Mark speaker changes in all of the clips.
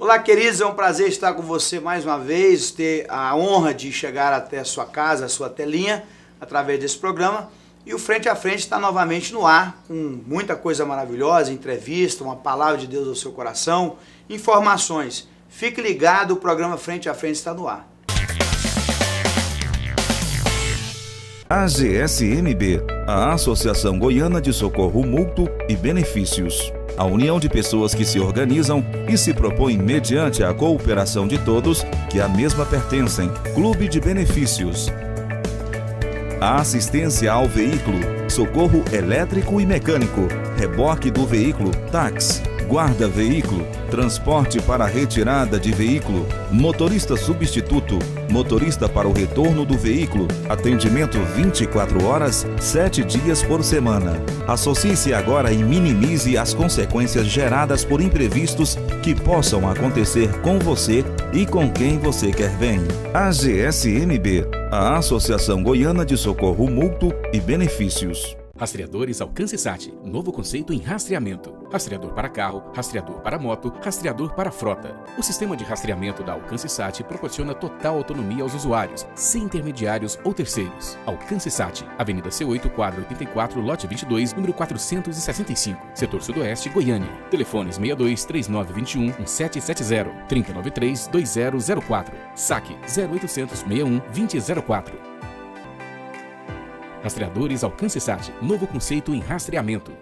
Speaker 1: Olá, queridos, é um prazer estar com você mais uma vez, ter a honra de chegar até a sua casa, a sua telinha, através desse programa. E o Frente a Frente está novamente no ar, com muita coisa maravilhosa, entrevista, uma palavra de Deus ao seu coração, informações. Fique ligado, o programa Frente a Frente está no ar.
Speaker 2: AGSMB, a Associação Goiana de Socorro Mútuo e Benefícios. A união de pessoas que se organizam e se propõem mediante a cooperação de todos que à mesma pertencem. Clube de Benefícios. A assistência ao veículo, socorro elétrico e mecânico, reboque do veículo, táxi, guarda-veículo, transporte para retirada de veículo, motorista substituto, motorista para o retorno do veículo, atendimento 24 horas, 7 dias por semana. Associe-se agora e minimize as consequências geradas por imprevistos que possam acontecer com você e com quem você quer bem. AGSMB, a Associação Goiana de Socorro Mútuo e Benefícios.
Speaker 3: Rastreadores Alcance Sat, novo conceito em rastreamento. Rastreador para carro, rastreador para moto, rastreador para frota. O sistema de rastreamento da Alcance Sat proporciona total autonomia aos usuários, sem intermediários ou terceiros. Alcance Sat, Avenida C8, quadra 84, lote 22, número 465, setor sudoeste, Goiânia. Telefones 62 3921 1770, 3093 2004. Saque 0800 61 2004. Rastreadores Alcance Sat, novo conceito em rastreamento.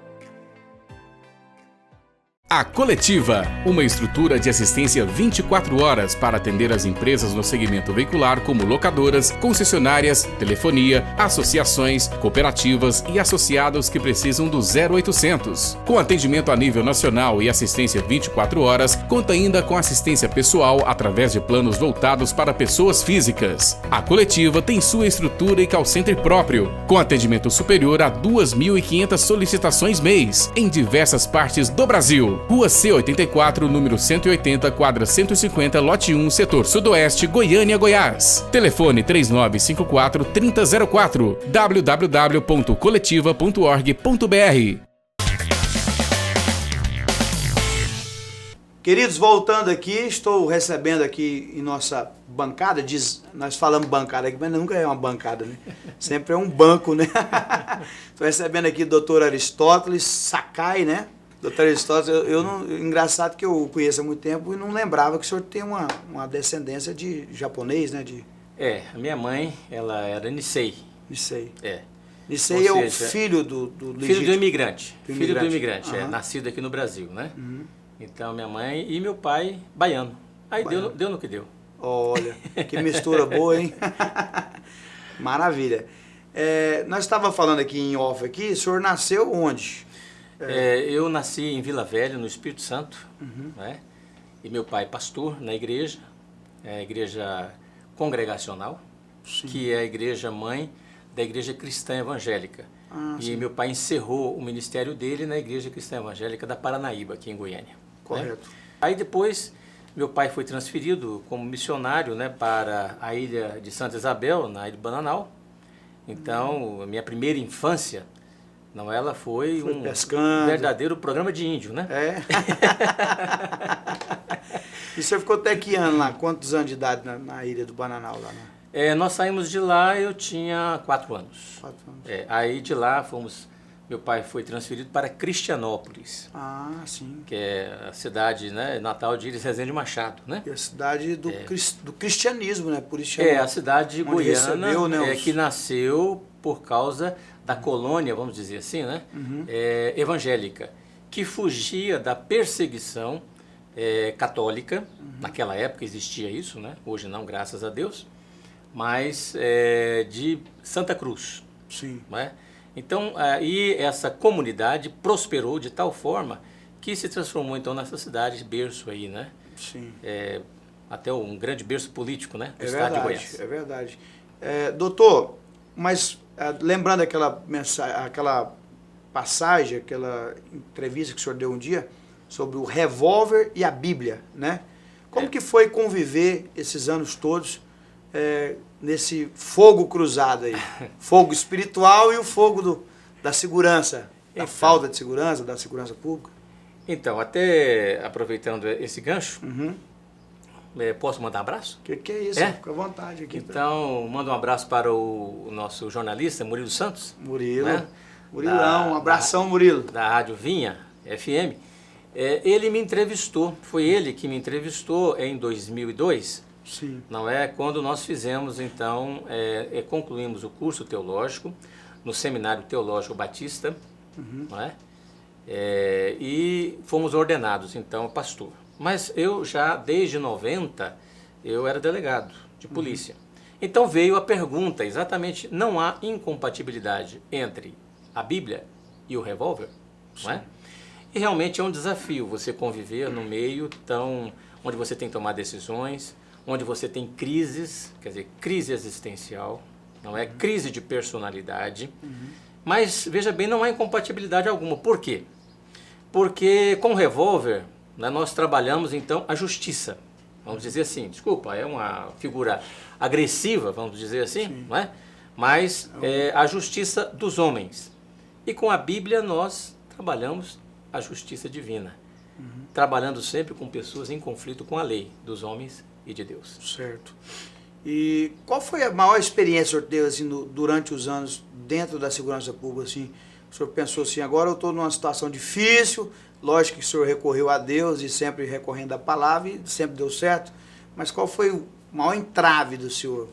Speaker 3: A Coletiva, uma estrutura de assistência 24 horas para atender as empresas no segmento veicular como locadoras, concessionárias, telefonia, associações, cooperativas e associados que precisam do 0800. Com atendimento a nível nacional e assistência 24 horas, conta ainda com assistência pessoal através de planos voltados para pessoas físicas. A Coletiva tem sua estrutura e call center próprio, com atendimento superior a 2.500 solicitações mês, em diversas partes do Brasil. Rua C84, número 180, quadra 150, lote 1, setor sudoeste, Goiânia, Goiás. Telefone 3954-3004, www.coletiva.org.br.
Speaker 1: Queridos, voltando aqui, estou recebendo aqui em nossa bancada, nós falamos bancada aqui, mas nunca é uma bancada, né? Sempre é um banco, né? Estou recebendo aqui o doutor Aristóteles Sakai, né? Doutor Aristóteles, engraçado que eu o conheço há muito tempo e não lembrava que o senhor tem uma descendência de japonês, né?
Speaker 4: A minha mãe, ela era Nisei.
Speaker 1: Nisei.
Speaker 4: Nisei
Speaker 1: é o filho do
Speaker 4: filho do imigrante. Filho do imigrante,
Speaker 1: Uhum.
Speaker 4: Nascido aqui no Brasil, né?
Speaker 1: Uhum.
Speaker 4: Então, minha mãe e meu pai, baiano. Aí
Speaker 1: Baiano.
Speaker 4: deu no que deu.
Speaker 1: Olha, que mistura boa, hein? Maravilha. Nós estávamos falando aqui em off aqui, o senhor nasceu onde?
Speaker 4: Eu nasci em Vila Velha, no Espírito Santo,
Speaker 1: Uhum.
Speaker 4: né? E meu pai pastor na igreja, a igreja congregacional,
Speaker 1: Sim.
Speaker 4: que é a igreja mãe da igreja cristã evangélica. E
Speaker 1: Sim.
Speaker 4: meu pai encerrou o ministério dele na igreja cristã evangélica da Paranaíba, aqui em Goiânia.
Speaker 1: Correto.
Speaker 4: Né? Aí depois, meu pai foi transferido como missionário, né, para a ilha de Santa Isabel, na ilha de Bananal. Então, a minha primeira infância, ela foi um
Speaker 1: pescando.
Speaker 4: verdadeiro programa de índio, né?
Speaker 1: E o senhor ficou até que ano lá? Quantos anos de idade na ilha do Bananal lá?
Speaker 4: Nós saímos de lá, eu tinha 4 anos.
Speaker 1: 4 anos.
Speaker 4: Aí de lá meu pai foi transferido para Cristianópolis.
Speaker 1: Ah, sim.
Speaker 4: Que é a cidade, né, natal de Iris Rezende Machado, né?
Speaker 1: E a cidade do cristianismo, né? Por isso chama,
Speaker 4: a cidade
Speaker 1: onde
Speaker 4: goiana
Speaker 1: recebeu, né,
Speaker 4: que nasceu por causa da colônia, vamos dizer assim, né?
Speaker 1: Uhum.
Speaker 4: Evangélica, que fugia da perseguição católica.
Speaker 1: Uhum.
Speaker 4: Naquela época existia isso, né? Hoje não, graças a Deus. Mas de Santa Cruz.
Speaker 1: Sim.
Speaker 4: Né? Então, aí essa comunidade prosperou de tal forma que se transformou então nessa cidade berço aí, né?
Speaker 1: Sim.
Speaker 4: Até um grande berço político, né? Do
Speaker 1: É
Speaker 4: estado de
Speaker 1: verdade,
Speaker 4: Goiás.
Speaker 1: é verdade. Doutor, mas lembrando aquela passagem, aquela entrevista que o senhor deu um dia sobre o revólver e a Bíblia, né? Como que foi conviver esses anos todos nesse fogo cruzado aí? Fogo espiritual e o fogo da segurança, da falta de segurança, da segurança pública?
Speaker 4: Então, até aproveitando esse gancho, Posso mandar um abraço?
Speaker 1: Que é isso?
Speaker 4: É?
Speaker 1: Fica à vontade aqui.
Speaker 4: Então, mando um abraço para o nosso jornalista, Murilo Santos.
Speaker 1: Murilo.
Speaker 4: Né?
Speaker 1: Murilão, um abração, Murilo.
Speaker 4: Da Rádio Vinha, FM. Ele me entrevistou, foi ele que me entrevistou em 2002,
Speaker 1: Sim.
Speaker 4: não é? Quando nós fizemos, então, concluímos o curso teológico no Seminário Teológico Batista, não é? E fomos ordenados, então, pastor. Mas eu já, desde 90, eu era delegado de polícia. Então veio a pergunta, exatamente, não há incompatibilidade entre a Bíblia e o revólver, não é? E realmente é um desafio você conviver no meio onde você tem que tomar decisões, onde você tem crises, quer dizer, crise existencial, não é? Crise de personalidade. Mas, veja bem, não há incompatibilidade alguma. Por quê? Porque com o revólver, né, nós trabalhamos, então, a justiça. Vamos dizer assim, desculpa, é uma figura agressiva, vamos dizer assim, não é? Mas a justiça dos homens. E com a Bíblia nós trabalhamos a justiça divina. Trabalhando sempre com pessoas em conflito com a lei dos homens e de Deus.
Speaker 1: Certo. E qual foi a maior experiência que o senhor teve assim, durante os anos dentro da segurança pública? Assim, o senhor pensou assim, agora eu estou numa situação difícil, lógico que o senhor recorreu a Deus e sempre recorrendo à palavra e sempre deu certo, mas qual foi o maior entrave do senhor?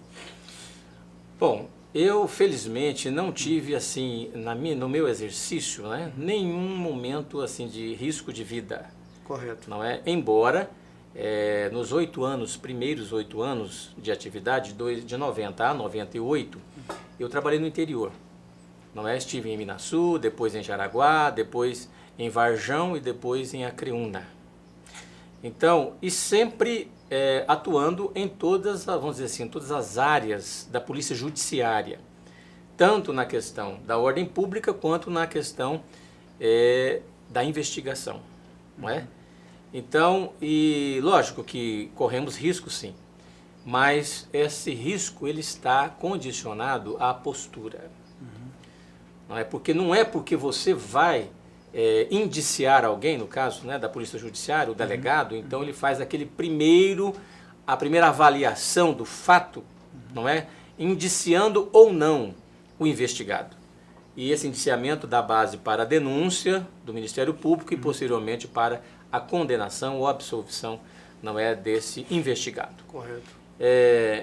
Speaker 4: Bom, eu felizmente não tive assim, no meu exercício, né, nenhum momento assim de risco de vida.
Speaker 1: Correto.
Speaker 4: Não é? Embora nos primeiros 8 anos de atividade, de 90 a 98, eu trabalhei no interior. Não é? Estive em Minaçu, depois em Jaraguá, depois em Varjão e depois em Acreúna. Então, e sempre atuando em todas, vamos dizer assim, todas as áreas da polícia judiciária, tanto na questão da ordem pública quanto na questão da investigação, não é? Então, e lógico que corremos risco sim, mas esse risco ele está condicionado à postura. Não é? Porque não é porque você vai indiciar alguém, no caso, né, da Polícia Judiciária, o delegado, então ele faz a primeira avaliação do fato, não é? Indiciando ou não o investigado. E esse indiciamento dá base para a denúncia do Ministério Público e posteriormente para a condenação ou absolvição, não é, desse investigado.
Speaker 1: Correto.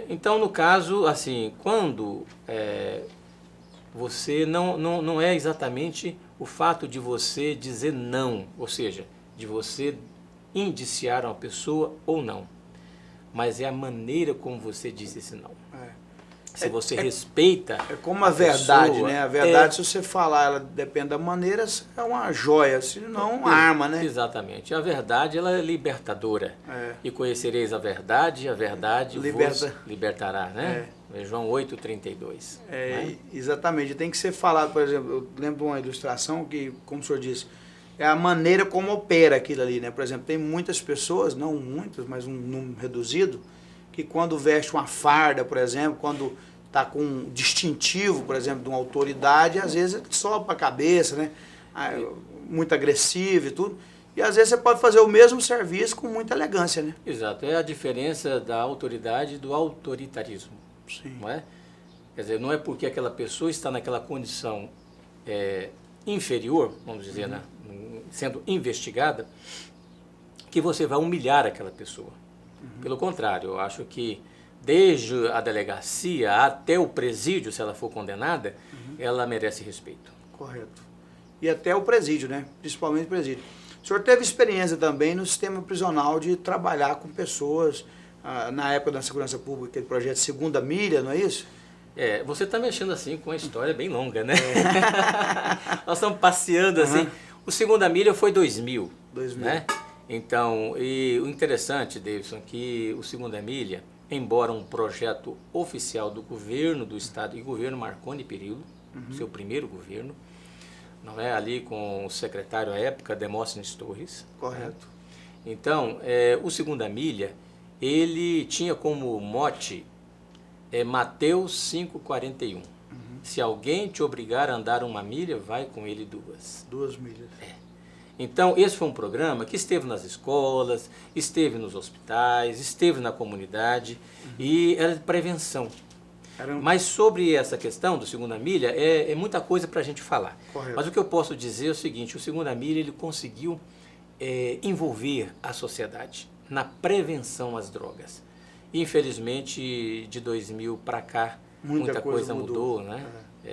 Speaker 4: Então, no caso, assim, quando você não é exatamente o fato de você dizer não, ou seja, de você indiciar uma pessoa ou não, mas é a maneira como você diz esse não. Se você respeita...
Speaker 1: É como a verdade,
Speaker 4: pessoa,
Speaker 1: né? A verdade, se você falar, ela depende da maneira, é uma joia, se não uma arma, né?
Speaker 4: Exatamente. A verdade, ela é libertadora. E conhecereis a verdade vos libertará, né? João 8,32. Né?
Speaker 1: Exatamente. Tem que ser falado, por exemplo, eu lembro de uma ilustração que, como o senhor disse, é a maneira como opera aquilo ali, né? Por exemplo, tem muitas pessoas, não muitas, mas um número reduzido, que quando veste uma farda, por exemplo, quando está com um distintivo, por exemplo, de uma autoridade, às vezes sobe a cabeça, né? Muito agressivo e tudo. E às vezes você pode fazer o mesmo serviço com muita elegância, né?
Speaker 4: Exato. É a diferença da autoridade e do autoritarismo.
Speaker 1: Sim.
Speaker 4: Não é? Quer dizer, não é porque aquela pessoa está naquela condição inferior, vamos dizer, né? Sendo investigada, que você vai humilhar aquela pessoa. Pelo contrário, eu acho que desde a delegacia até o presídio, se ela for condenada, ela merece respeito.
Speaker 1: Correto. E até o presídio, né? Principalmente o presídio. O senhor teve experiência também no sistema prisional de trabalhar com pessoas, na época da segurança pública, aquele projeto Segunda Milha, não é isso?
Speaker 4: Você está mexendo assim com uma história bem longa, né? Nós estamos passeando assim. O Segunda Milha foi 2000. 2000. Né? Então, e o interessante, Davidson, que o Segunda Milha, embora um projeto oficial do governo do estado, e governo Marconi Perillo, seu primeiro governo, não é, ali com o secretário à época, Demóstenes Torres.
Speaker 1: Correto.
Speaker 4: Né? Então, o Segunda Milha, ele tinha como mote Mateus 5,41. Se alguém te obrigar a andar 1 milha, vai com ele 2.
Speaker 1: 2 milhas.
Speaker 4: Então, esse foi um programa que esteve nas escolas, esteve nos hospitais, esteve na comunidade e era de prevenção. Mas sobre essa questão do Segunda Milha, é muita coisa para a gente falar.
Speaker 1: Correto.
Speaker 4: Mas o que eu posso dizer é o seguinte, o Segunda Milha ele conseguiu envolver a sociedade na prevenção às drogas. Infelizmente, de 2000 para cá, muita coisa mudou, né?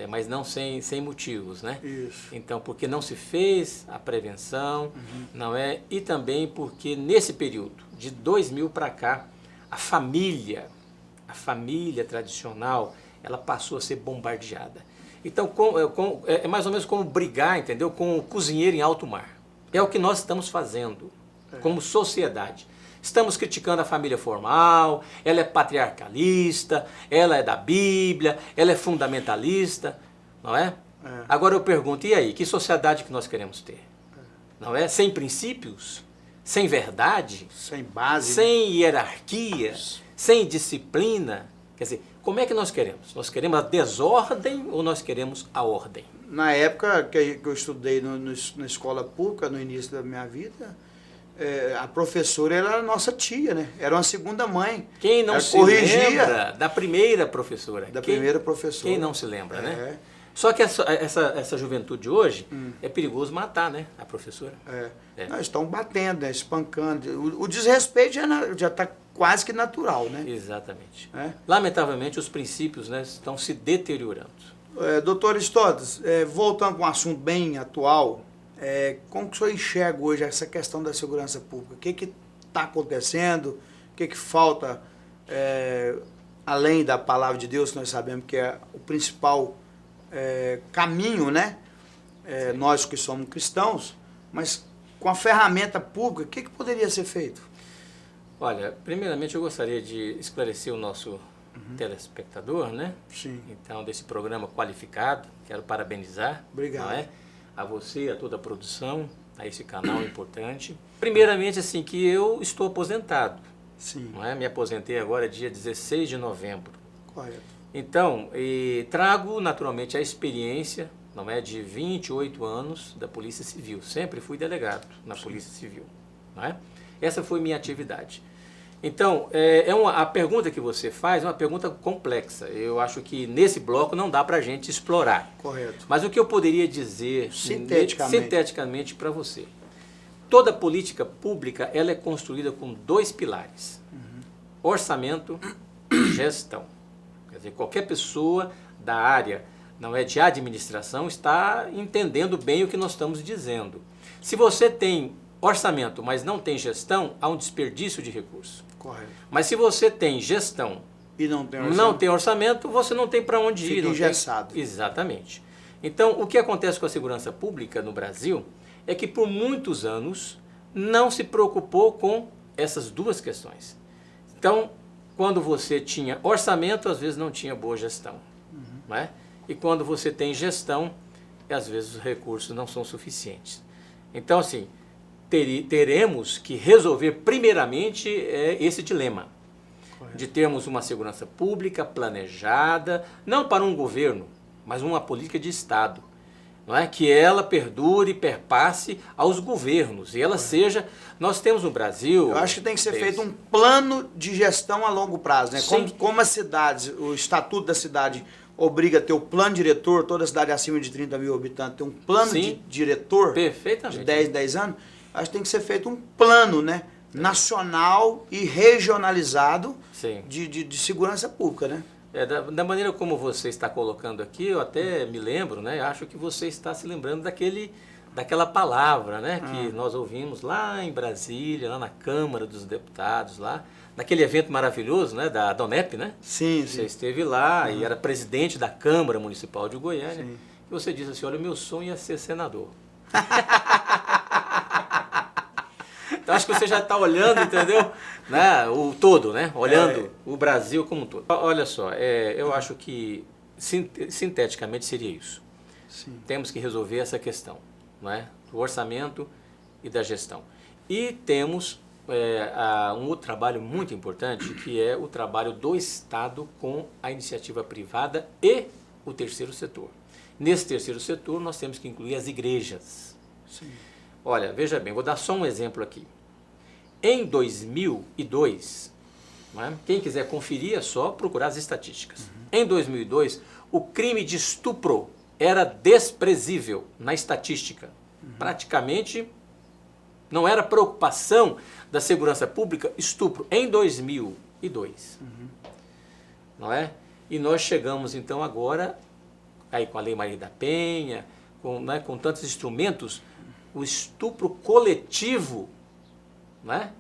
Speaker 4: Mas não sem motivos, né?
Speaker 1: Isso.
Speaker 4: Então, porque não se fez a prevenção, não é? E também porque nesse período, de 2000 para cá, a família tradicional, ela passou a ser bombardeada. Então, é mais ou menos como brigar, entendeu? Com o cozinheiro em alto mar. É o que nós estamos fazendo como sociedade. Estamos criticando a família formal, ela é patriarcalista, ela é da Bíblia, ela é fundamentalista, não é? Agora eu pergunto, e aí, que sociedade que nós queremos ter? Não é? Sem princípios? Sem verdade?
Speaker 1: Sem base?
Speaker 4: Sem hierarquia? Sem disciplina? Quer dizer, como é que nós queremos? Nós queremos a desordem ou nós queremos a ordem?
Speaker 1: Na época que eu estudei na escola pública, no início da minha vida, a professora era a nossa tia, né? Era uma segunda mãe.
Speaker 4: Quem não se lembra da primeira professora?
Speaker 1: Primeira professora.
Speaker 4: Quem não se lembra, né? Só que essa juventude hoje é perigoso matar, né? A professora.
Speaker 1: Nós estamos batendo, né? Espancando. O desrespeito já está quase que natural, né?
Speaker 4: Exatamente. Lamentavelmente, os princípios, né, estão se deteriorando.
Speaker 1: Doutor Aristóteles, voltando para um assunto bem atual, como que o senhor enxerga hoje essa questão da segurança pública? O que está acontecendo? O que falta, além da palavra de Deus, que nós sabemos que é o principal caminho, né? Nós que somos cristãos, mas com a ferramenta pública, o que poderia ser feito?
Speaker 4: Olha, primeiramente eu gostaria de esclarecer o nosso telespectador, né?
Speaker 1: Sim.
Speaker 4: Então, desse programa qualificado, quero parabenizar.
Speaker 1: Obrigado.
Speaker 4: Não é? A você, a toda a produção, a esse canal importante. Primeiramente, assim, que eu estou aposentado.
Speaker 1: Sim.
Speaker 4: Não é? Me aposentei agora dia 16 de novembro.
Speaker 1: Correto.
Speaker 4: Então, trago naturalmente a experiência, não é, de 28 anos da Polícia Civil. Sempre fui delegado na Polícia Civil. Não é? Essa foi minha atividade. Então, a pergunta que você faz é uma pergunta complexa. Eu acho que nesse bloco não dá para a gente explorar.
Speaker 1: Correto.
Speaker 4: Mas o que eu poderia dizer sinteticamente para você? Toda política pública ela é construída com 2 pilares. Orçamento e gestão. Quer dizer, qualquer pessoa da área não é de administração está entendendo bem o que nós estamos dizendo. Se você tem orçamento, mas não tem gestão, há um desperdício de recursos.
Speaker 1: Correto.
Speaker 4: Mas se você tem gestão
Speaker 1: e não tem
Speaker 4: orçamento, você não tem para onde ir.
Speaker 1: Fica engessado.
Speaker 4: Exatamente. Então, o que acontece com a segurança pública no Brasil é que por muitos anos não se preocupou com essas 2 questões. Então, quando você tinha orçamento, às vezes não tinha boa gestão. Não é? E quando você tem gestão, às vezes os recursos não são suficientes. Então, assim, teremos que resolver primeiramente esse dilema. Correto. De termos uma segurança pública planejada, não para um governo, mas uma política de Estado. Não é? Que ela perdure e perpasse aos governos. E ela seja... Nós temos no Brasil...
Speaker 1: Eu acho que tem que ser feito um plano de gestão a longo prazo. Né? Como as cidades, o Estatuto da cidade obriga a ter o plano diretor, toda cidade acima de 30 mil habitantes tem um plano de diretor de 10 anos. Acho que tem que ser feito um plano, né, nacional e regionalizado de segurança pública, né?
Speaker 4: Da maneira como você está colocando aqui, eu até me lembro, né? Acho que você está se lembrando daquela palavra, né? Que nós ouvimos lá em Brasília, lá na Câmara dos Deputados, lá, naquele evento maravilhoso, né? Da Donep, né?
Speaker 1: Sim.
Speaker 4: Você esteve lá e era presidente da Câmara Municipal de Goiânia. Sim. E você disse assim, olha, o meu sonho é ser senador. Então acho que você já está olhando, entendeu? Né? O todo, né? Olhando o Brasil como um todo. Olha só, eu acho que sinteticamente seria isso.
Speaker 1: Sim.
Speaker 4: Temos que resolver essa questão, não é? Do orçamento e da gestão. E temos um outro trabalho muito importante, que é o trabalho do Estado com a iniciativa privada e o terceiro setor. Nesse terceiro setor nós temos que incluir as igrejas.
Speaker 1: Sim.
Speaker 4: Olha, veja bem, vou dar só um exemplo aqui. Em 2002, né, quem quiser conferir é só procurar as estatísticas. Em 2002, o crime de estupro era desprezível na estatística. Praticamente não era preocupação da segurança pública estupro. Em 2002. Não é? E nós chegamos então agora, aí com a Lei Maria da Penha, com tantos instrumentos, o estupro coletivo, né?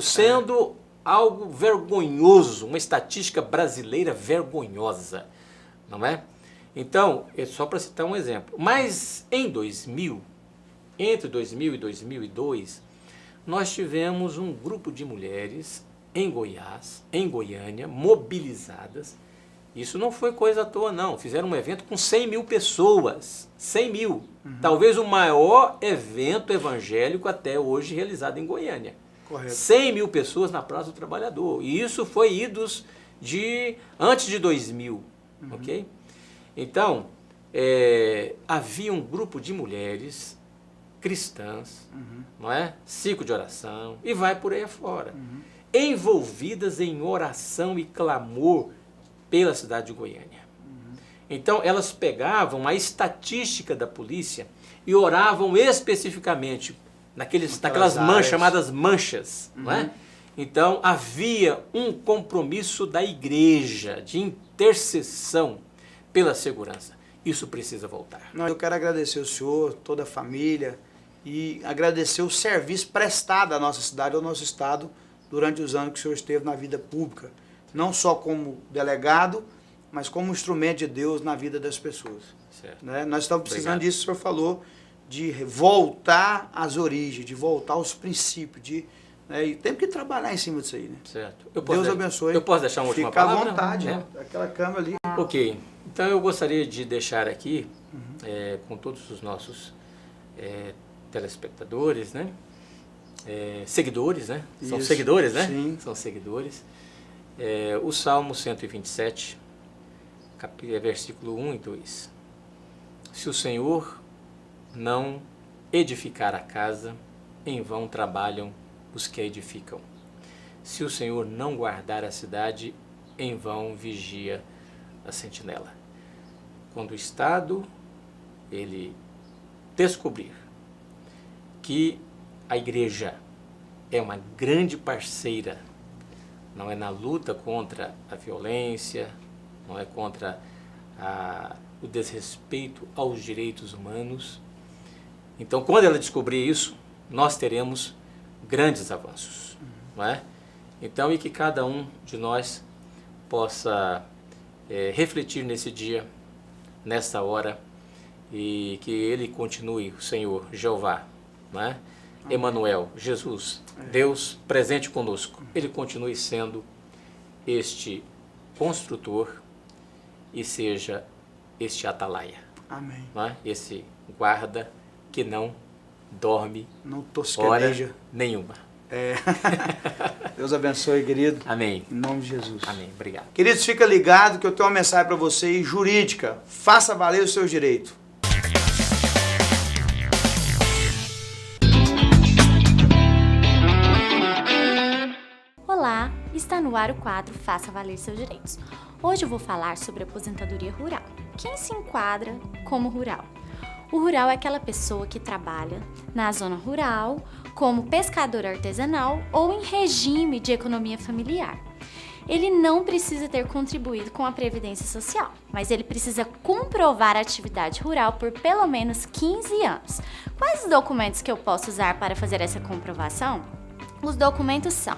Speaker 4: Sendo algo vergonhoso, uma estatística brasileira vergonhosa, não é? Então, é só para citar um exemplo. Mas em 2000, entre 2000 e 2002, nós tivemos um grupo de mulheres em Goiás, em Goiânia, mobilizadas. Isso não foi coisa à toa, não. Fizeram um evento com 100 mil pessoas. 100 mil. Talvez o maior evento evangélico até hoje realizado em Goiânia.
Speaker 1: Correto.
Speaker 4: 100 mil pessoas na Praça do Trabalhador. E isso foi idos antes de 2000. Ok? Então, havia um grupo de mulheres cristãs, não é? Ciclo de oração, e vai por aí afora. Envolvidas em oração e clamor pela cidade de Goiânia. Então, elas pegavam a estatística da polícia e oravam especificamente naquelas manchas, chamadas manchas. Não é? Então, havia um compromisso da igreja de intercessão pela segurança. Isso precisa voltar.
Speaker 1: Eu quero agradecer o senhor, toda a família, e agradecer o serviço prestado à nossa cidade, ao nosso estado, durante os anos que o senhor esteve na vida pública. Não só como delegado, mas como instrumento de Deus na vida das pessoas.
Speaker 4: Certo.
Speaker 1: Né? Nós estamos precisando disso, o senhor falou, de voltar às origens, de voltar aos princípios, e temos que trabalhar em cima disso aí. Né?
Speaker 4: Certo.
Speaker 1: Deus abençoe.
Speaker 4: Eu posso deixar uma última
Speaker 1: Fica
Speaker 4: palavra?
Speaker 1: à vontade,
Speaker 4: né?
Speaker 1: Aquela câmera ali.
Speaker 4: Ok. Então eu gostaria de deixar aqui, com todos os nossos telespectadores, né? Seguidores, né? São
Speaker 1: Isso.
Speaker 4: seguidores, né?
Speaker 1: Sim.
Speaker 4: São seguidores. O Salmo 127, versículo 1 e 2. Se o Senhor não edificar a casa, em vão trabalham os que a edificam. Se o Senhor não guardar a cidade, em vão vigia a sentinela. Quando o Estado ele descobrir que a igreja é uma grande parceira, não é na luta contra a violência, não é contra o desrespeito aos direitos humanos. Então, quando ela descobrir isso, nós teremos grandes avanços, não é? Então, e que cada um de nós possa refletir nesse dia, nessa hora, e que ele continue, o Senhor, Jeová, não é? Emanuel, Jesus, Deus presente conosco, ele continue sendo este construtor e seja este atalaia.
Speaker 1: Amém.
Speaker 4: Não é? Esse guarda que não dorme
Speaker 1: Não
Speaker 4: hora
Speaker 1: tosqueneja.
Speaker 4: nenhuma.
Speaker 1: Deus abençoe, querido.
Speaker 4: Amém.
Speaker 1: Em nome de Jesus.
Speaker 4: Amém. Obrigado.
Speaker 1: Queridos, fica ligado que eu tenho uma mensagem para vocês jurídica. Faça valer os seus direitos.
Speaker 5: Olá, está no ar o quadro Faça Valer Seus Direitos. Hoje eu vou falar sobre aposentadoria rural. Quem se enquadra como rural? O rural é aquela pessoa que trabalha na zona rural, como pescador artesanal ou em regime de economia familiar. Ele não precisa ter contribuído com a Previdência Social, mas ele precisa comprovar a atividade rural por pelo menos 15 anos. Quais os documentos que eu posso usar para fazer essa comprovação? Os documentos são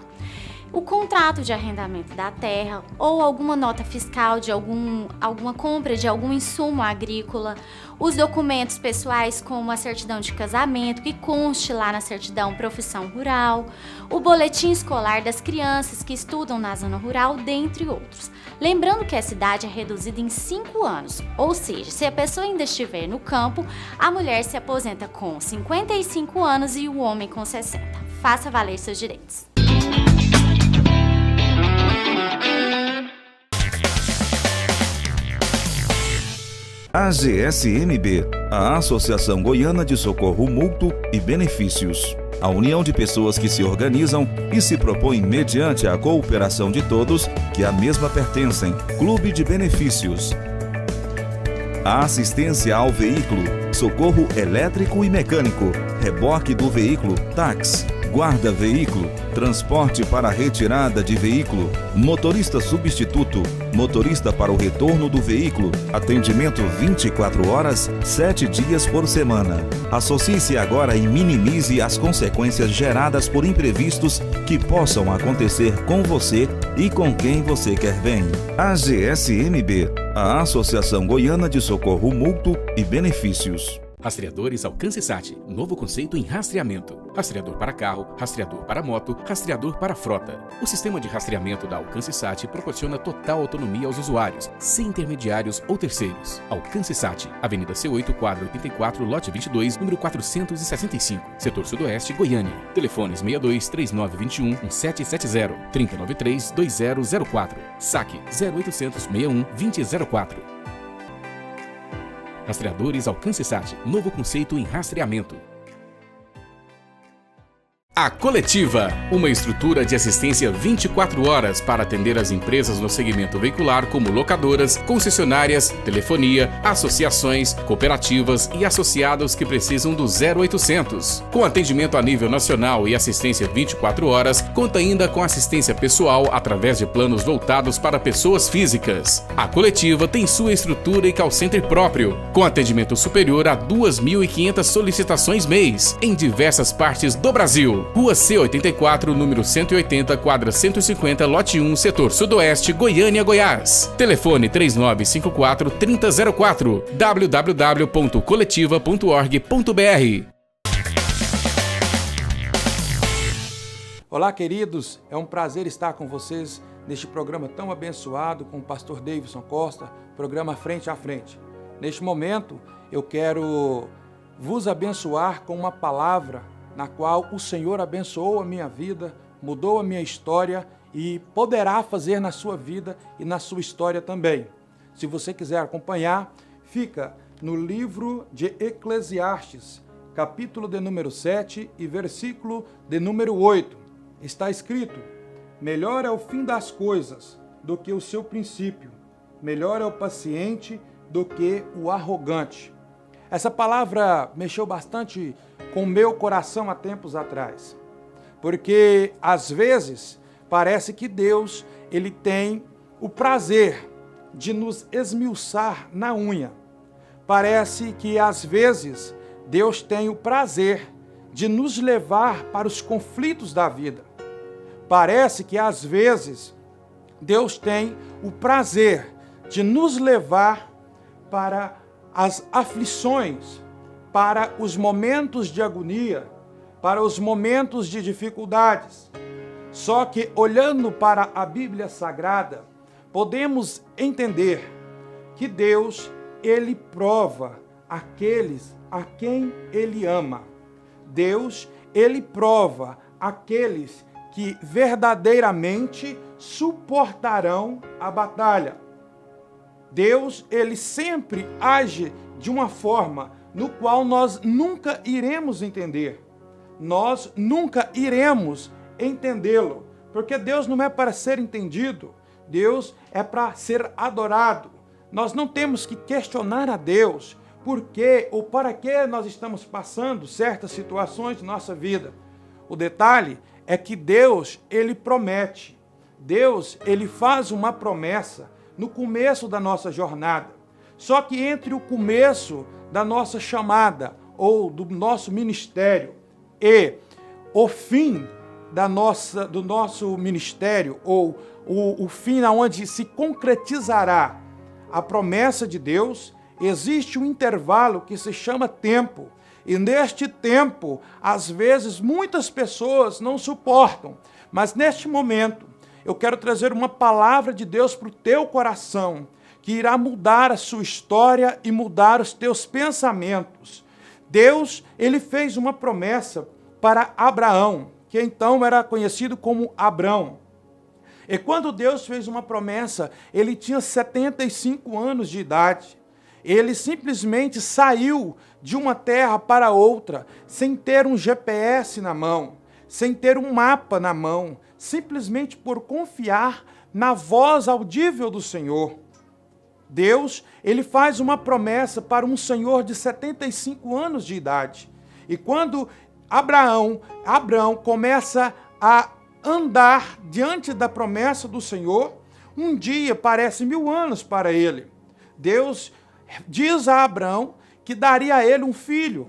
Speaker 5: o contrato de arrendamento da terra ou alguma nota fiscal de alguma compra de algum insumo agrícola, os documentos pessoais como a certidão de casamento que conste lá na certidão profissão rural, o boletim escolar das crianças que estudam na zona rural, dentre outros. Lembrando que a cidade é reduzida em 5 anos, ou seja, se a pessoa ainda estiver no campo, a mulher se aposenta com 55 anos e o homem com 60. Faça valer seus direitos.
Speaker 2: AGSMB, a Associação Goiana de Socorro Mútuo e Benefícios. A união de pessoas que se organizam e se propõem mediante a cooperação de todos que à mesma pertencem. Clube de Benefícios. A assistência ao veículo, socorro elétrico e mecânico, reboque do veículo, táxi, guarda-veículo, transporte para retirada de veículo, motorista substituto, motorista para o retorno do veículo, atendimento 24 horas, 7 dias por semana. Associe-se agora e minimize as consequências geradas por imprevistos que possam acontecer com você e com quem você quer bem. AGSMB, a Associação Goiana de Socorro Mútuo e Benefícios.
Speaker 3: Rastreadores AlcanceSat, novo conceito em rastreamento. Rastreador para carro, rastreador para moto, rastreador para frota. O sistema de rastreamento da AlcanceSat proporciona total autonomia aos usuários, sem intermediários ou terceiros. AlcanceSat, Avenida C8, quadra 84, lote 22, número 465, setor sudoeste, Goiânia. Telefones 62 3921 1770, 3093 2004. Saque 0800 61 2004. Rastreadores AlcanceSat, novo conceito em rastreamento. A Coletiva, uma estrutura de assistência 24 horas para atender as empresas no segmento veicular como locadoras, concessionárias, telefonia, associações, cooperativas e associados que precisam do 0800. Com atendimento a nível nacional e assistência 24 horas, conta ainda com assistência pessoal através de planos voltados para pessoas físicas. A Coletiva tem sua estrutura e call center próprio, com atendimento superior a 2.500 solicitações mês, em diversas partes do Brasil. Rua C84, número 180, quadra 150, lote 1, setor sudoeste, Goiânia, Goiás. Telefone 3954-3004, www.coletiva.org.br.
Speaker 6: Olá, queridos, é um prazer estar com vocês neste programa tão abençoado com o pastor Davidson Costa, programa Frente a Frente. Neste momento, eu quero vos abençoar com uma palavra na qual o Senhor abençoou a minha vida, mudou a minha história e poderá fazer na sua vida e na sua história também. Se você quiser acompanhar, fica no livro de Eclesiastes, capítulo de número 7 e versículo de número 8. Está escrito: melhor é o fim das coisas do que o seu princípio, melhor é o paciente do que o arrogante. Essa palavra mexeu bastante com o meu coração há tempos atrás, porque às vezes parece que Deus ele tem o prazer de nos esmiuçar na unha. Parece que às vezes Deus tem o prazer de nos levar para os conflitos da vida. Parece que às vezes Deus tem o prazer de nos levar para as aflições, para os momentos de agonia, para os momentos de dificuldades. Só que, olhando para a Bíblia Sagrada, podemos entender que Deus, Ele prova aqueles a quem Ele ama. Deus, Ele prova aqueles que verdadeiramente suportarão a batalha. Deus, Ele sempre age de uma forma no qual nós nunca iremos entender. Nós nunca iremos entendê-lo, porque Deus não é para ser entendido, Deus é para ser adorado. Nós não temos que questionar a Deus por que ou para que nós estamos passando certas situações de nossa vida. O detalhe é que Deus, Ele promete. Deus, Ele faz uma promessa no começo da nossa jornada. Só que entre o começo da nossa chamada ou do nosso ministério e o fim do nosso ministério, ou o fim onde se concretizará a promessa de Deus, existe um intervalo que se chama tempo. E neste tempo, às vezes, muitas pessoas não suportam. Mas neste momento, eu quero trazer uma palavra de Deus para o teu coração, que irá mudar a sua história e mudar os teus pensamentos. Deus, Ele fez uma promessa para Abraão, que então era conhecido como Abrão. E quando Deus fez uma promessa, ele tinha 75 anos de idade. Ele simplesmente saiu de uma terra para outra, sem ter um GPS na mão, sem ter um mapa na mão, simplesmente por confiar na voz audível do Senhor. Deus, ele faz uma promessa para um senhor de 75 anos de idade. E quando Abraão começa a andar diante da promessa do Senhor, um dia parece 1000 anos para ele. Deus diz a Abraão que daria a ele um filho,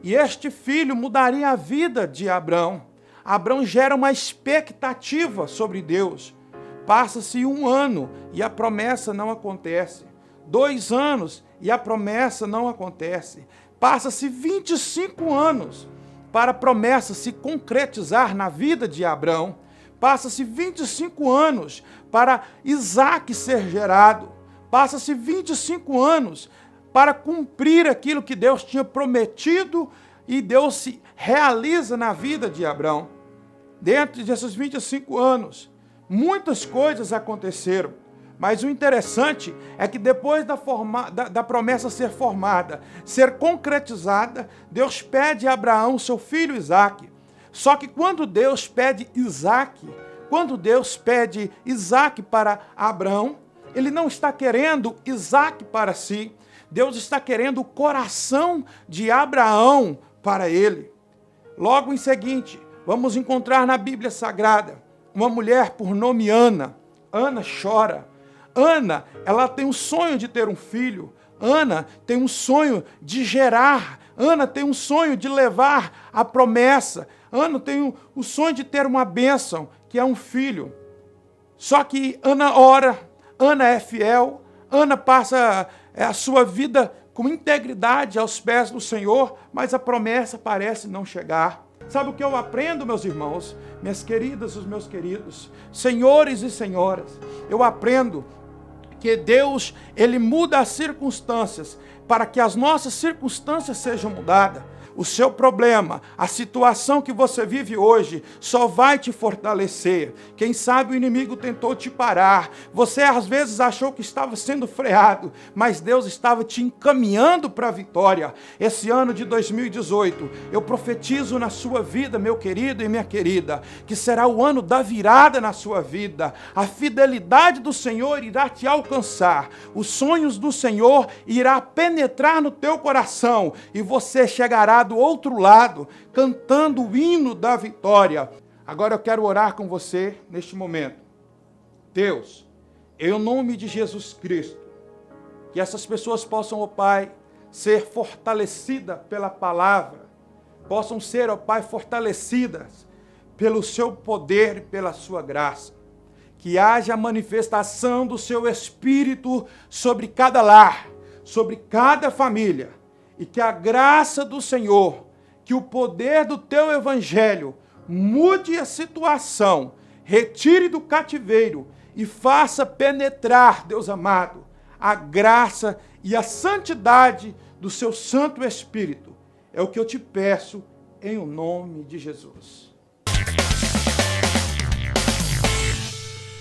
Speaker 6: e este filho mudaria a vida de Abraão. Abraão gera uma expectativa sobre Deus. Passa-se 1 ano e a promessa não acontece. 2 anos e a promessa não acontece. Passa-se 25 anos para a promessa se concretizar na vida de Abraão. Passa-se 25 anos para Isaque ser gerado. Passa-se 25 anos para cumprir aquilo que Deus tinha prometido, e Deus se realiza na vida de Abraão. Dentro desses 25 anos, muitas coisas aconteceram, mas o interessante é que depois da promessa ser formada, ser concretizada, Deus pede a Abraão seu filho Isaque. Só que quando Deus pede Isaque para Abraão, ele não está querendo Isaque para si. Deus está querendo o coração de Abraão para ele. Logo em seguinte, vamos encontrar na Bíblia Sagrada uma mulher por nome Ana. Ana chora. Ana, ela tem um sonho de ter um filho. Ana tem um sonho de gerar. Ana tem um sonho de levar a promessa. Ana tem o sonho de ter uma bênção, que é um filho. Só que Ana ora, Ana é fiel, Ana passa a sua vida com integridade aos pés do Senhor, mas a promessa parece não chegar. Sabe o que eu aprendo, meus irmãos, minhas queridas, os meus queridos, senhores e senhoras? Eu aprendo que Deus, ele muda as circunstâncias para que as nossas circunstâncias sejam mudadas. O seu problema, a situação que você vive hoje, só vai te fortalecer. Quem sabe o inimigo tentou te parar. Você às vezes achou que estava sendo freado, mas Deus estava te encaminhando para a vitória. Esse ano de 2018, eu profetizo na sua vida, meu querido e minha querida, que será o ano da virada na sua vida. A fidelidade do Senhor irá te alcançar. Os sonhos do Senhor irá penetrar no teu coração e você chegará do outro lado, cantando o hino da vitória. Agora eu quero orar com você neste momento. Deus, em nome de Jesus Cristo, que essas pessoas possam, ó Pai, ser fortalecidas pela palavra, possam ser, ó Pai, fortalecidas pelo seu poder e pela sua graça. Que haja manifestação do seu Espírito sobre cada lar, sobre cada família, e que a graça do Senhor, que o poder do teu evangelho mude a situação, retire do cativeiro e faça penetrar, Deus amado, a graça e a santidade do seu Santo Espírito. É o que eu te peço em o nome de Jesus.